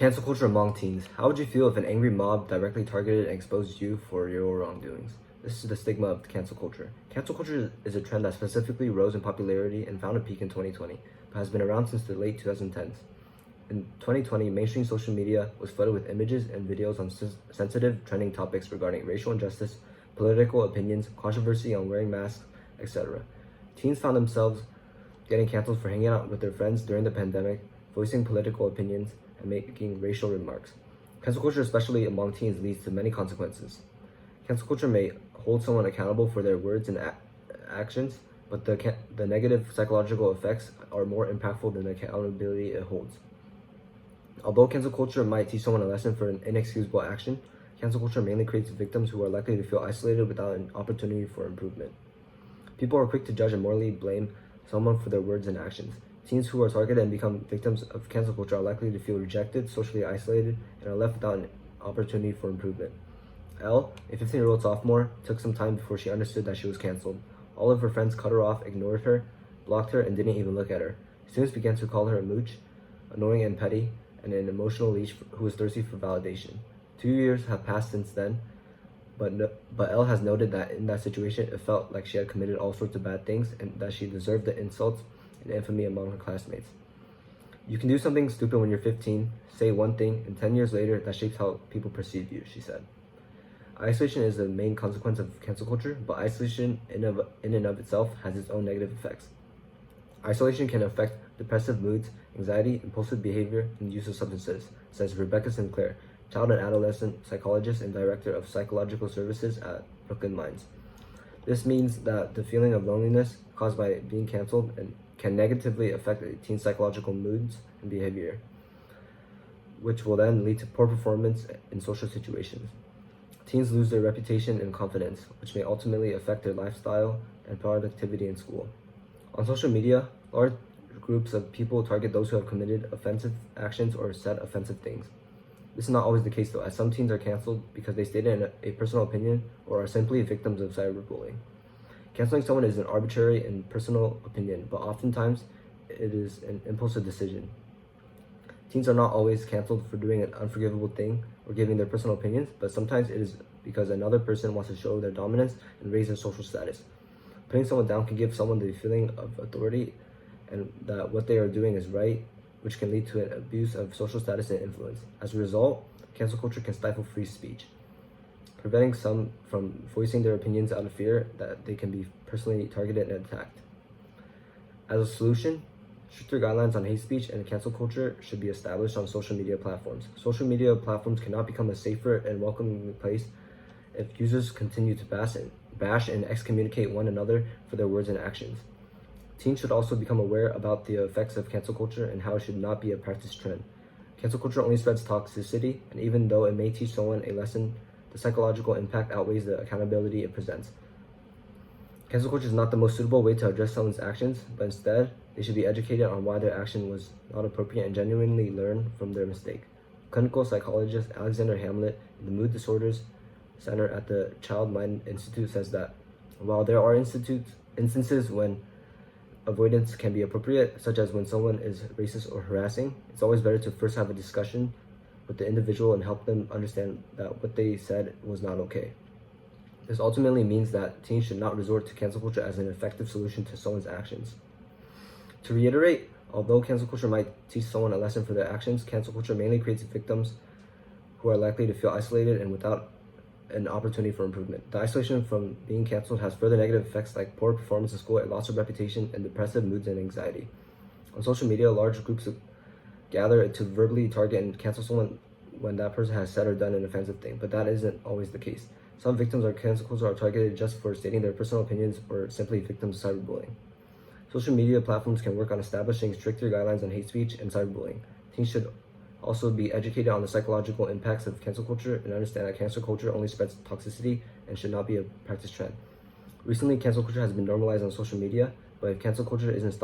Cancel culture among teens. How would you feel if an angry mob directly targeted and exposed you for your wrongdoings? This is the stigma of cancel culture. Cancel culture is a trend that specifically rose in popularity and found a peak in 2020, but has been around since the late 2010s. In 2020, mainstream social media was flooded with images and videos on sensitive, trending topics regarding racial injustice, political opinions, controversy on wearing masks, etc. Teens found themselves getting canceled for hanging out with their friends during the pandemic, voicing political opinions, and making racial remarks. Cancel culture, especially among teens, leads to many consequences. Cancel culture may hold someone accountable for their words and actions, but the negative psychological effects are more impactful than the accountability it holds. Although cancel culture might teach someone a lesson for an inexcusable action, cancel culture mainly creates victims who are likely to feel isolated without an opportunity for improvement. People are quick to judge and morally blame someone for their words and actions. Teens who are targeted and become victims of cancel culture are likely to feel rejected, socially isolated, and are left without an opportunity for improvement. Elle, a 15-year-old sophomore, took some time before she understood that she was canceled. All of her friends cut her off, ignored her, blocked her, and didn't even look at her. Students began to call her a mooch, annoying and petty, and an emotional leech who was thirsty for validation. 2 years have passed since then, but Elle has noted that in that situation, it felt like she had committed all sorts of bad things and that she deserved the insults and infamy among her classmates. You can do something stupid when you're 15, say one thing, and 10 years later, that shapes how people perceive you, she said. Isolation is the main consequence of cancel culture, but isolation in and of itself has its own negative effects. Isolation can affect depressive moods, anxiety, impulsive behavior, and use of substances, says Rebecca Sinclair, child and adolescent psychologist and director of psychological services at Brooklyn Minds. This means that the feeling of loneliness caused by being canceled can negatively affect a teen's psychological moods and behavior, which will then lead to poor performance in social situations. Teens lose their reputation and confidence, which may ultimately affect their lifestyle and productivity in school. On social media, large groups of people target those who have committed offensive actions or said offensive things. This is not always the case though, as some teens are canceled because they stated a personal opinion or are simply victims of cyberbullying. Canceling someone is an arbitrary and personal opinion, but oftentimes it is an impulsive decision. Teens are not always canceled for doing an unforgivable thing or giving their personal opinions, but sometimes it is because another person wants to show their dominance and raise their social status. Putting someone down can give someone the feeling of authority and that what they are doing is right, which can lead to an abuse of social status and influence. As a result, cancel culture can stifle free speech, preventing some from voicing their opinions out of fear that they can be personally targeted and attacked. As a solution, stricter guidelines on hate speech and cancel culture should be established on social media platforms. Social media platforms cannot become a safer and welcoming place if users continue to bash and excommunicate one another for their words and actions. Teens should also become aware about the effects of cancel culture and how it should not be a practice trend. Cancel culture only spreads toxicity, and even though it may teach someone a lesson, the psychological impact outweighs the accountability it presents. Cancel culture is not the most suitable way to address someone's actions, but instead, they should be educated on why their action was not appropriate and genuinely learn from their mistake. Clinical psychologist Alexander Hamlet in the Mood Disorders Center at the Child Mind Institute says that while there are instances when avoidance can be appropriate, such as when someone is racist or harassing, it's always better to first have a discussion with the individual and help them understand that what they said was not okay. This ultimately means that teens should not resort to cancel culture as an effective solution to someone's actions. To reiterate, although cancel culture might teach someone a lesson for their actions, cancel culture mainly creates victims who are likely to feel isolated and without an opportunity for improvement. The isolation from being canceled has further negative effects like poor performance in school, a loss of reputation, and depressive moods and anxiety. On social media, large groups gather to verbally target and cancel someone when that person has said or done an offensive thing, but that isn't always the case. Some victims of cancel culture are targeted just for stating their personal opinions or simply victims of cyberbullying. Social media platforms can work on establishing stricter guidelines on hate speech and cyberbullying. Teens should also be educated on the psychological impacts of cancel culture and understand that cancel culture only spreads toxicity and should not be a practice trend. Recently, cancel culture has been normalized on social media, but if cancel culture isn't stopped,